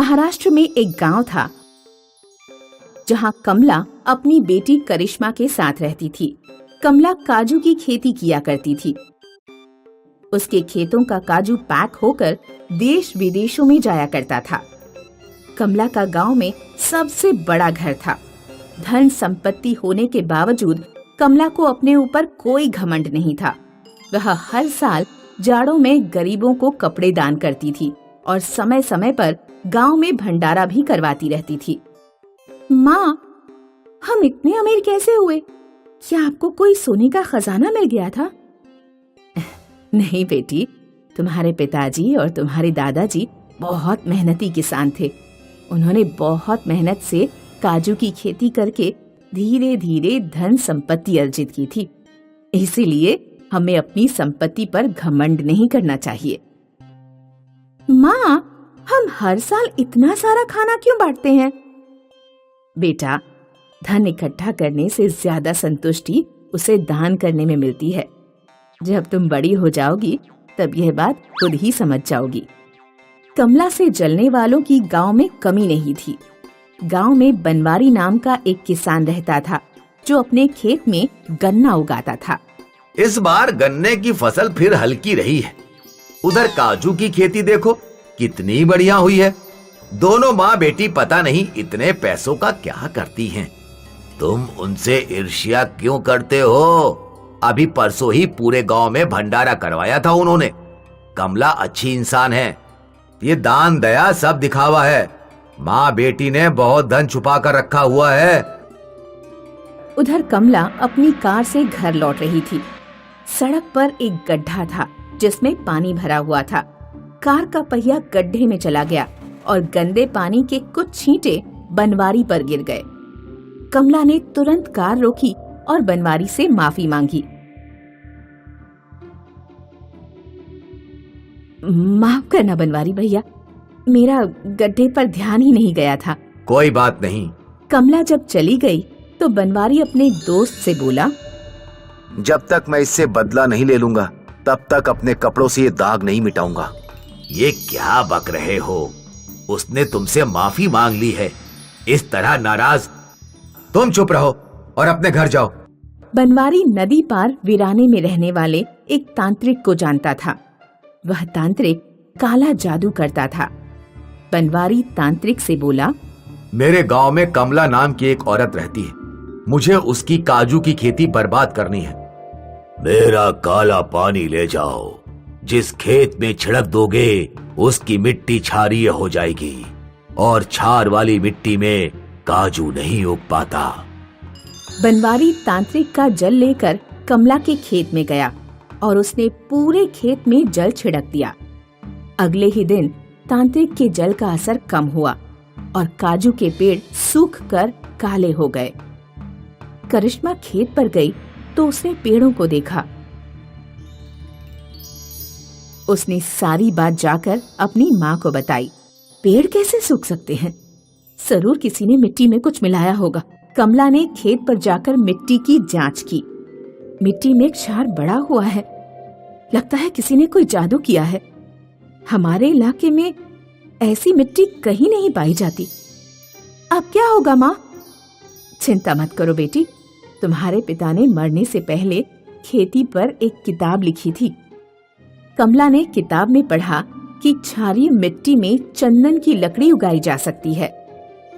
महाराष्ट्र में एक गांव था जहां कमला अपनी बेटी करिश्मा के साथ रहती थी। कमला काजू की खेती किया करती थी। उसके खेतों का काजू पैक होकर देश विदेशों में जाया करता था। कमला का गांव में सबसे बड़ा घर था। धन संपत्ति होने के बावजूद कमला को अपने ऊपर कोई घमंड नहीं था। वह हर साल जाड़ों में गरीबों को कपड़े दान करती थी और समय समय पर गांव में भंडारा भी करवाती रहती थी। माँ, हम इतने अमीर कैसे हुए? क्या आपको कोई सोने का खजाना मिल गया था? नहीं बेटी, तुम्हारे पिताजी और तुम्हारे दादाजी बहुत मेहनती किसान थे। उन्होंने बहुत मेहनत से काजू की खेती करके धीरे धीरे धन संपत्ति अर्जित की थी। इसीलिए हमें अपनी संपत्ति पर घमंड नहीं करना चाहिए। माँ, हम हर साल इतना सारा खाना क्यों बांटते हैं? बेटा, धन इकट्ठा करने से ज्यादा संतुष्टि उसे दान करने में मिलती है। जब तुम बड़ी हो जाओगी तब यह बात खुद ही समझ जाओगी। कमला से जलने वालों की गांव में कमी नहीं थी। गांव में बनवारी नाम का एक किसान रहता था जो अपने खेत में गन्ना उगाता था। इस बार गन्ने की फसल फिर हल्की रही है। उधर काजू की खेती देखो कितनी बढ़िया हुई है। दोनों माँ बेटी पता नहीं इतने पैसों का क्या करती हैं। तुम उनसे ईर्ष्या क्यों करते हो? अभी परसों ही पूरे गांव में भंडारा करवाया था उन्होंने। कमला अच्छी इंसान है। ये दान दया सब दिखावा है। माँ बेटी ने बहुत धन छुपा कर रखा हुआ है। उधर कमला अपनी कार से घर लौट रही थी। सड़क पर एक गड्ढा था जिसमें पानी भरा हुआ था। कार का पहिया गड्ढे में चला गया और गंदे पानी के कुछ छींटे बनवारी पर गिर गए। कमला ने तुरंत कार रोकी और बनवारी से माफी मांगी। माफ करना बनवारी भैया, मेरा गड्ढे पर ध्यान ही नहीं गया था। कोई बात नहीं। कमला जब चली गई तो बनवारी अपने दोस्त से बोला, जब तक मैं इससे बदला नहीं ले लूंगा तब तक अपने कपड़ों से ये दाग नहीं मिटाऊंगा। ये क्या बक रहे हो? उसने तुमसे माफी मांग ली है, इस तरह नाराज? तुम चुप रहो और अपने घर जाओ। बनवारी नदी पार वीराने में रहने वाले एक तांत्रिक को जानता था। वह तांत्रिक काला जादू करता था। बनवारी तांत्रिक से बोला, मेरे गांव में कमला नाम की एक औरत रहती है। मुझे उसकी काजू की खेती बर्बाद करनी है। मेरा काला पानी ले जाओ। जिस खेत में छिड़क दोगे उसकी मिट्टी क्षारीय हो जाएगी और क्षार वाली मिट्टी में काजू नहीं उग पाता। बनवारी तांत्रिक का जल लेकर कमला के खेत में गया और उसने पूरे खेत में जल छिड़क दिया। अगले ही दिन तांत्रिक के जल का असर कम हुआ और काजू के पेड़ सूख कर काले हो गए। करिश्मा खेत पर गई तो उसने पेड़ों को देखा। उसने सारी बात जाकर अपनी माँ को बताई। पेड़ कैसे सूख सकते हैं? जरूर किसी ने मिट्टी में कुछ मिलाया होगा। कमला ने खेत पर जाकर मिट्टी की जांच की। मिट्टी में क्षार बढ़ा हुआ है। लगता है किसी ने कोई जादू किया है। हमारे इलाके में ऐसी मिट्टी कहीं नहीं पाई जाती। अब क्या होगा माँ? चिंता मत करो बेटी, तुम्हारे पिता ने मरने से पहले खेती पर एक किताब लिखी थी। कमला ने किताब में पढ़ा कि क्षारीय मिट्टी में चंदन की लकड़ी उगाई जा सकती है।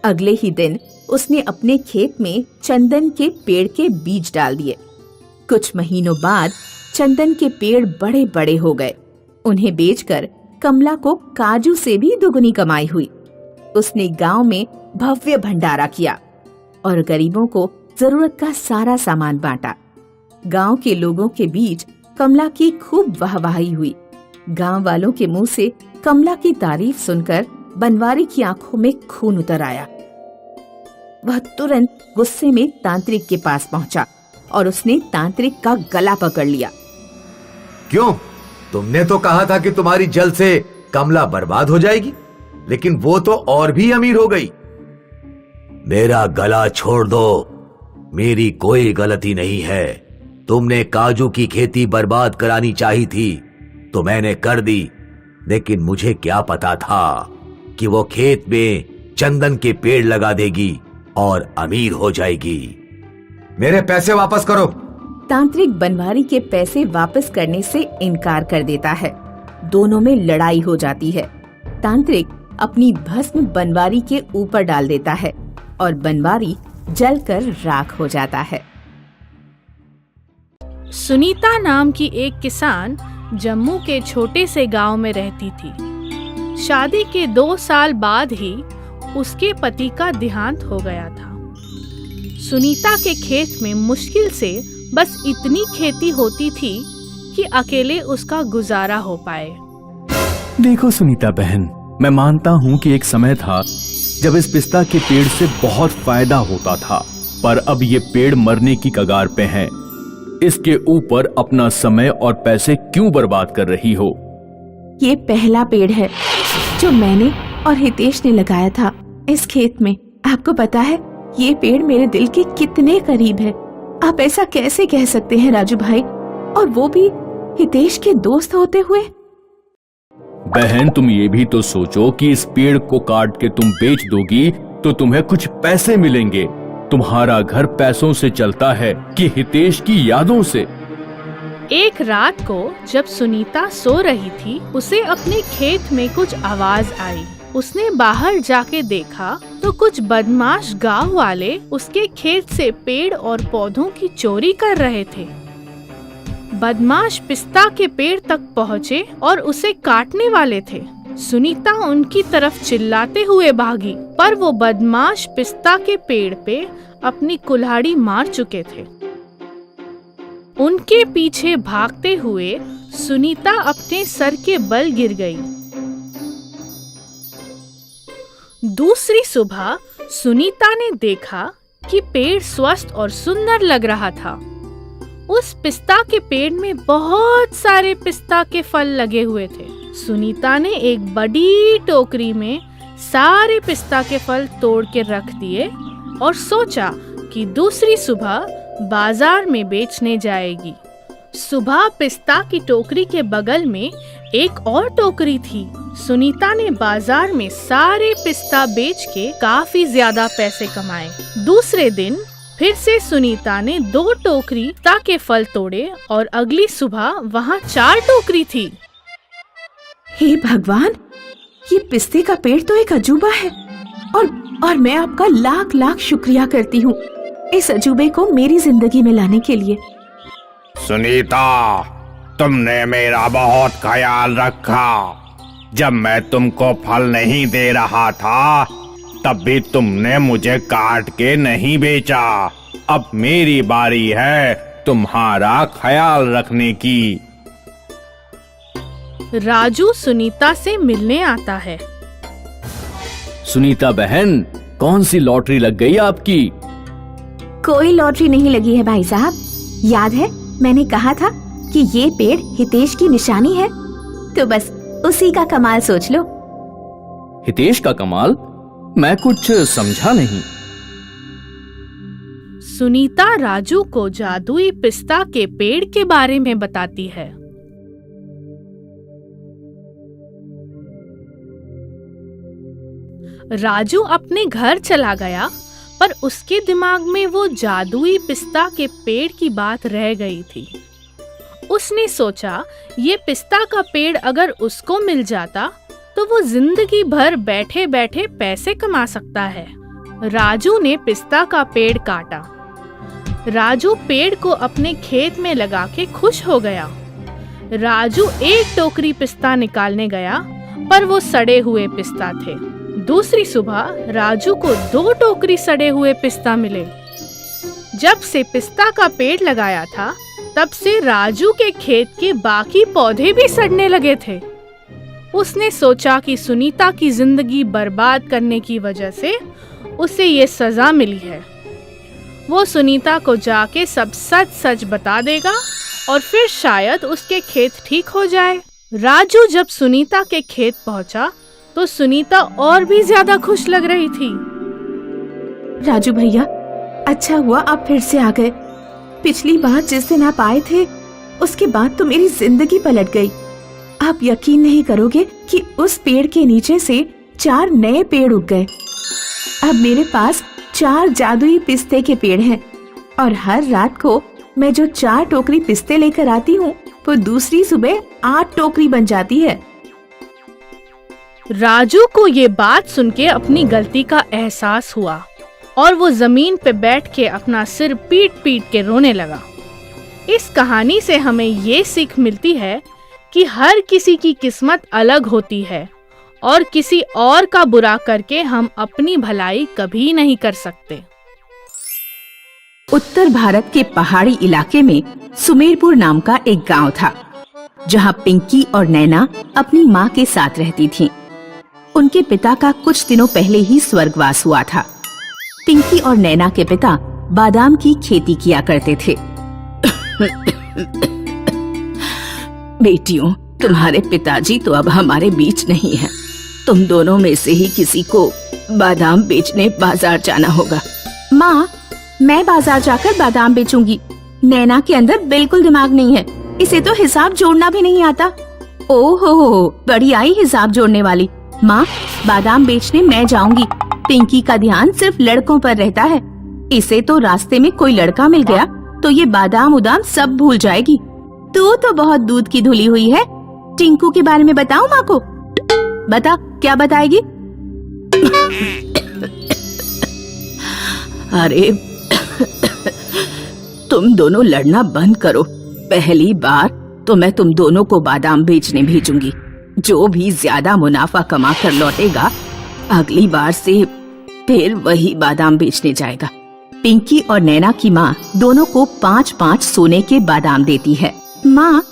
अगले ही दिन उसने अपने खेत में चंदन के पेड़ के बीज डाल दिए। कुछ महीनों बाद चंदन के पेड़ बड़े बड़े हो गए। उन्हें बेचकर कमला को काजू से भी दुगनी कमाई हुई। उसने गांव में भव्य भंडारा किया और गरीबों को जरूरत का सारा सामान बांटा। गांव के लोगों के बीच कमला की खूब वाहवाही हुई। गांव वालों के मुंह से कमला की तारीफ सुनकर बनवारी की आंखों में खून उतर आया। वह तुरंत गुस्से में तांत्रिक के पास पहुंचा और उसने तांत्रिक का गला पकड़ लिया। क्यों? तुमने तो कहा था कि तुम्हारी जल से कमला बर्बाद हो जाएगी, लेकिन वो तो और भी अमीर हो गई। मेरा गला छोड़ दो। मेरी कोई गलती नहीं है। तुमने काजू की खेती बर्बाद करानी चाहिए थी तो मैंने कर दी, लेकिन मुझे क्या पता था कि वो खेत में चंदन के पेड़ लगा देगी और अमीर हो जाएगी। मेरे पैसे वापस करो। तांत्रिक बनवारी के पैसे वापस करने से इनकार कर देता है। दोनों में लड़ाई हो जाती है। तांत्रिक अपनी भस्म बनवारी के ऊपर डाल देता है और बनवारी जलकर राख हो जाता है। सुनीता नाम की एक किसान जम्मू के छोटे से गांव में रहती थी। शादी के 2 साल बाद ही उसके पति का देहांत हो गया था। सुनीता के खेत में मुश्किल से बस इतनी खेती होती थी कि अकेले उसका गुजारा हो पाए। देखो सुनीता बहन, मैं मानता हूँ कि एक समय था जब इस पिस्ता के पेड़ से बहुत फायदा होता था, पर अब ये पेड़ मरने की कगार पे है। इसके ऊपर अपना समय और पैसे क्यों बर्बाद कर रही हो? ये पहला पेड़ है जो मैंने और हितेश ने लगाया था इस खेत में। आपको पता है ये पेड़ मेरे दिल के कितने करीब है। आप ऐसा कैसे कह सकते हैं राजू भाई, और वो भी हितेश के दोस्त होते हुए? बहन, तुम ये भी तो सोचो कि इस पेड़ को काट के तुम बेच दोगी तो तुम्हें कुछ पैसे मिलेंगे। तुम्हारा घर पैसों से चलता है कि हितेश की यादों से? एक रात को जब सुनीता सो रही थी, उसे अपने खेत में कुछ आवाज आई। उसने बाहर जाके देखा तो कुछ बदमाश गांव वाले उसके खेत से पेड़ और पौधों की चोरी कर रहे थे। बदमाश पिस्ता के पेड़ तक पहुँचे और उसे काटने वाले थे। सुनीता उनकी तरफ चिल्लाते हुए भागी, पर वो बदमाश पिस्ता के पेड़ पे अपनी कुल्हाड़ी मार चुके थे। उनके पीछे भागते हुए सुनीता अपने सर के बल गिर गई। दूसरी सुबह सुनीता ने देखा कि पेड़ स्वस्थ और सुंदर लग रहा था। उस पिस्ता के पेड़ में बहुत सारे पिस्ता के फल लगे हुए थे। सुनीता ने एक बड़ी टोकरी में सारे पिस्ता के फल तोड़ के रख दिए और सोचा कि दूसरी सुबह बाजार में बेचने जाएगी। सुबह पिस्ता की टोकरी के बगल में एक और टोकरी थी। सुनीता ने बाजार में सारे पिस्ता बेच के काफी ज्यादा पैसे कमाए। दूसरे दिन फिर से सुनीता ने 2 टोकरी पिस्ता के फल तोड़े और अगली सुबह वहाँ 4 टोकरी थी। हे भगवान, ये पिस्ते का पेड़ तो एक अजूबा है और मैं आपका लाख लाख शुक्रिया करती हूँ इस अजूबे को मेरी जिंदगी में लाने के लिए। सुनीता, तुमने मेरा बहुत ख्याल रखा। जब मैं तुमको फल नहीं दे रहा था तब भी तुमने मुझे काट के नहीं बेचा। अब मेरी बारी है तुम्हारा ख्याल रखने की। राजू सुनीता से मिलने आता है। सुनीता बहन, कौन सी लॉटरी लग गई आपकी? कोई लॉटरी नहीं लगी है भाई साहब। याद है मैंने कहा था कि ये पेड़ हितेश की निशानी है, तो बस उसी का कमाल सोच लो। हितेश का कमाल? मैं कुछ समझा नहीं। सुनीता राजू को जादुई पिस्ता के पेड़ के बारे में बताती है। राजू अपने घर चला गया, पर उसके दिमाग में वो जादुई पिस्ता के पेड़ की बात रह गई थी। उसने सोचा ये पिस्ता का पेड़ अगर उसको मिल जाता तो वो जिंदगी भर बैठे बैठे पैसे कमा सकता है। राजू ने पिस्ता का पेड़ काटा। राजू पेड़ को अपने खेत में लगा के खुश हो गया। राजू एक टोकरी पिस्ता निकालने गया, पर वो सड़े हुए पिस्ता थे। दूसरी सुबह राजू को 2 टोकरी सड़े हुए पिस्ता मिले। जब से पिस्ता का पेड़ लगाया था तब से राजू के खेत के बाकी पौधे भी सड़ने लगे थे। उसने सोचा कि सुनीता की जिंदगी बर्बाद करने की वजह से उसे ये सजा मिली है। वो सुनीता को जाके सब सच सच बता देगा और फिर शायद उसके खेत ठीक हो जाए। राजू जब सुनीता के खेत पहुंचा तो सुनीता और भी ज्यादा खुश लग रही थी। राजू भैया, अच्छा हुआ आप फिर से आ गए। पिछली बार जिस दिन आप आए थे उसके बाद तो मेरी जिंदगी पलट गई। आप यकीन नहीं करोगे कि उस पेड़ के नीचे से 4 नए पेड़ उग गए। अब मेरे पास 4 जादुई पिस्ते के पेड़ हैं और हर रात को मैं जो 4 टोकरी पिस्ते लेकर आती हूँ वो दूसरी सुबह 8 टोकरी बन जाती है। राजू को ये बात सुन के अपनी गलती का एहसास हुआ और वो जमीन पे बैठ के अपना सिर पीट पीट के रोने लगा। इस कहानी से हमें ये सीख मिलती है कि हर किसी की किस्मत अलग होती है और किसी और का बुरा करके हम अपनी भलाई कभी नहीं कर सकते। उत्तर भारत के पहाड़ी इलाके में सुमेरपुर नाम का एक गांव था, जहां पिंकी और नैना अपनी माँ के साथ रहती थीं। उनके पिता का कुछ दिनों पहले ही स्वर्गवास हुआ था। पिंकी और नैना के पिता बादाम की खेती किया करते थे। बेटियों, तुम्हारे पिताजी तो अब हमारे बीच नहीं हैं। तुम दोनों में से ही किसी को बादाम बेचने बाजार जाना होगा। माँ, मैं बाजार जाकर बादाम बेचूंगी। नैना के अंदर बिल्कुल दिमाग नहीं है, इसे तो हिसाब जोड़ना भी नहीं आता। ओहो, बड़ी आई हिसाब जोड़ने वाली। माँ, बादाम बेचने मैं जाऊंगी। पिंकी का ध्यान सिर्फ लड़कों पर रहता है। इसे तो रास्ते में कोई लड़का मिल गया तो ये बादाम उदाम सब भूल जाएगी। तू तो बहुत दूध की धुली हुई है। टिंकू के बारे में बताऊं माँ को? बता, क्या बताएगी? अरे तुम दोनों लड़ना बंद करो। पहली बार तो मैं तुम दोनों को बादाम बेचने भेजूंगी। जो भी ज्यादा मुनाफा कमा कर लौटेगा अगली बार से फिर वही बादाम बेचने जाएगा। पिंकी और नैना की माँ दोनों को 5-5 सोने के बादाम देती है। माँ,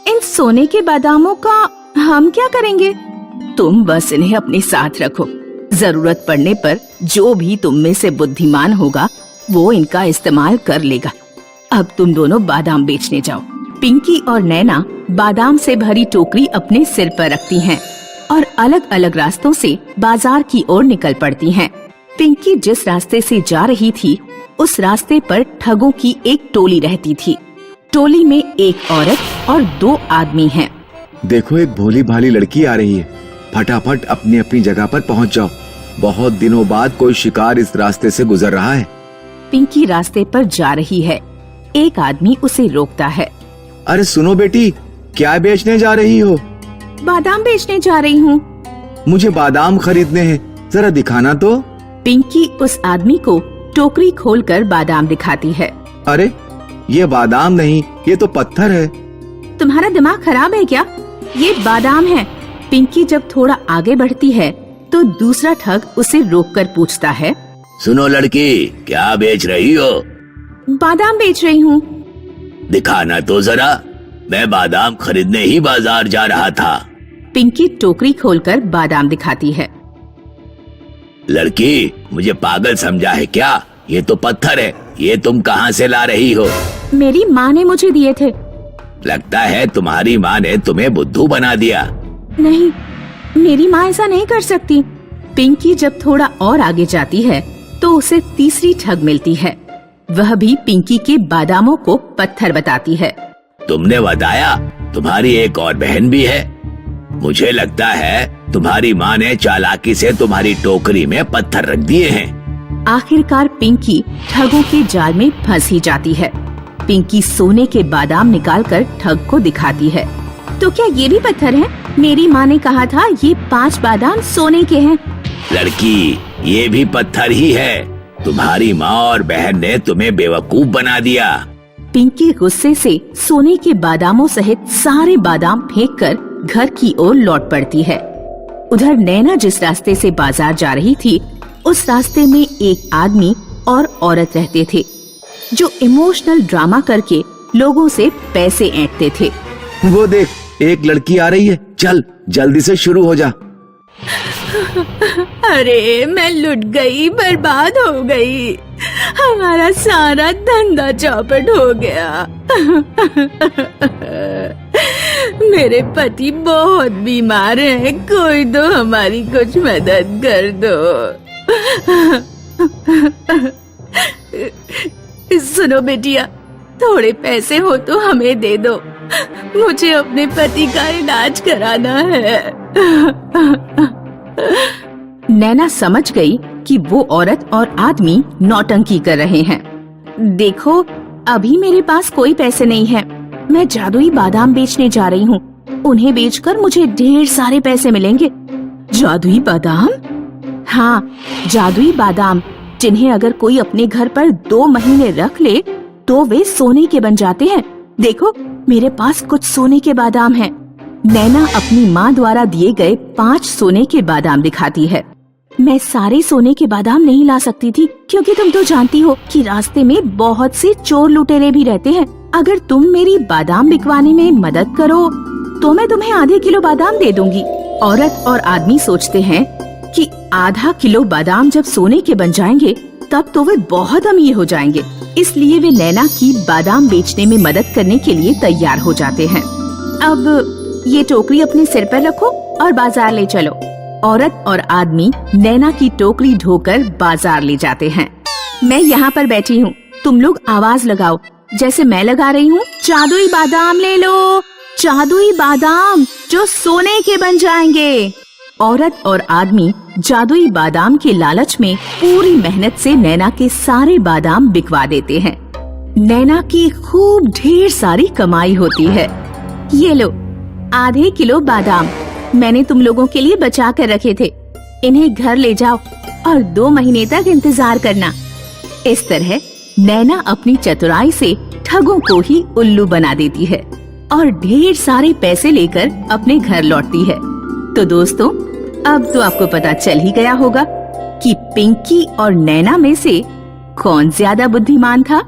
इन सोने के बादामों का हम क्या करेंगे? तुम बस इन्हें अपने साथ रखो। जरूरत पड़ने पर जो भी तुम में से बुद्धिमान होगा वो इनका इस्तेमाल कर लेगा। अब तुम दोनों बादाम बेचने जाओ। पिंकी और नैना बादाम से भरी टोकरी अपने सिर पर रखती हैं और अलग अलग रास्तों से बाजार की ओर निकल पड़ती हैं। पिंकी जिस रास्ते से जा रही थी उस रास्ते पर ठगों की एक टोली रहती थी। टोली में एक औरत और 2 आदमी हैं। देखो, एक भोली भाली लड़की आ रही है। फटाफट अपनी अपनी जगह पर पहुंच जाओ। बहुत दिनों बाद कोई शिकार इस रास्ते से गुजर रहा है। पिंकी रास्ते पर जा रही है। एक आदमी उसे रोकता है। अरे सुनो बेटी, क्या बेचने जा रही हो? बादाम बेचने जा रही हूँ। मुझे बादाम खरीदने हैं, जरा दिखाना तो। पिंकी उस आदमी को टोकरी खोलकर बादाम दिखाती है। अरे ये बादाम नहीं, ये तो पत्थर है। तुम्हारा दिमाग खराब है क्या? ये बादाम है। पिंकी जब थोड़ा आगे बढ़ती है तो दूसरा ठग उसे रोककर पूछता है। सुनो लड़की, क्या बेच रही हो? बादाम बेच रही हूँ। दिखाना तो जरा। मैं बादाम खरीदने ही बाजार जा रहा था। पिंकी टोकरी खोलकर बादाम दिखाती है। लड़की, मुझे पागल समझा है क्या? ये तो पत्थर है। ये तुम कहाँ से ला रही हो? मेरी माँ ने मुझे दिए थे। लगता है तुम्हारी माँ ने तुम्हें बुद्धू बना दिया। नहीं, मेरी माँ ऐसा नहीं कर सकती। पिंकी जब थोड़ा और आगे जाती है तो उसे तीसरी ठग मिलती है। वह भी पिंकी के बादामों को पत्थर बताती है। तुमने बताया तुम्हारी एक और बहन भी है। मुझे लगता है तुम्हारी माँ ने चालाकी से तुम्हारी टोकरी में पत्थर रख दिए हैं। आखिरकार पिंकी ठगों के जाल में फंस ही जाती है। पिंकी सोने के बादाम निकालकर ठग को दिखाती है। तो क्या ये भी पत्थर हैं? मेरी माँ ने कहा था ये 5 बादाम सोने के हैं। लड़की, ये भी पत्थर ही है। तुम्हारी माँ और बहन ने तुम्हें बेवकूफ बना दिया। पिंकी गुस्से से सोने के बादामों सहित सारे बादाम फेंककर घर की ओर लौट पड़ती है। उधर नैना जिस रास्ते से बाजार जा रही थी उस रास्ते में एक आदमी और औरत रहते थे जो इमोशनल ड्रामा करके लोगों से पैसे ऐंठते थे। वो देख, एक लड़की आ रही है। चल जल्दी से शुरू हो जा। अरे मैं लुट गई, बर्बाद हो गई। हमारा सारा धंधा चौपट हो गया। मेरे पति बहुत बीमार हैं, कोई तो हमारी कुछ मदद कर दो। सुनो बेटिया, थोड़े पैसे हो तो हमें दे दो। मुझे अपने पति का इलाज कराना है। नैना समझ गई कि वो औरत और आदमी नौटंकी कर रहे हैं। देखो, अभी मेरे पास कोई पैसे नहीं है। मैं जादुई बादाम बेचने जा रही हूँ। उन्हें बेचकर मुझे ढेर सारे पैसे मिलेंगे। जादुई बादाम? हाँ, जादुई बादाम, जिन्हें अगर कोई अपने घर पर 2 महीने रख ले तो वे सोने के बन जाते हैं। देखो, मेरे पास कुछ सोने के बादाम हैं। नैना अपनी माँ द्वारा दिए गए 5 सोने के बादाम दिखाती है। मैं सारे सोने के बादाम नहीं ला सकती थी, क्योंकि तुम तो जानती हो कि रास्ते में बहुत से चोर लुटेरे भी रहते हैं। अगर तुम मेरी बादाम बिकवाने में मदद करो तो मैं तुम्हें आधे किलो बादाम दे दूंगी। औरत और आदमी सोचते हैं कि आधा किलो बादाम जब सोने के बन जाएंगे तब तो वे बहुत अमीर हो जाएंगे। इसलिए वे नैना की बादाम बेचने में मदद करने के लिए तैयार हो जाते हैं। अब ये टोकरी अपने सिर पर रखो और बाजार ले चलो। औरत और आदमी नैना की टोकरी ढोकर बाजार ले जाते हैं। मैं यहाँ पर बैठी हूँ, तुम लोग आवाज लगाओ जैसे मैं लगा रही हूँ। जादुई बादाम ले लो, जादुई बादाम जो सोने के बन जाएंगे। औरत और आदमी जादुई बादाम के लालच में पूरी मेहनत से नैना के सारे बादाम बिकवा देते हैं। नैना की खूब ढेर सारी कमाई होती है। ये लो, आधे किलो बादाम मैंने तुम लोगों के लिए बचा कर रखे थे। इन्हें घर ले जाओ और 2 महीने तक इंतजार करना। इस तरह नैना अपनी चतुराई से ठगों को ही उल्लू बना देती है और ढेर सारे पैसे लेकर अपने घर लौटती है। तो दोस्तों, अब तो आपको पता चल ही गया होगा कि पिंकी और नैना में से कौन ज्यादा बुद्धिमान था।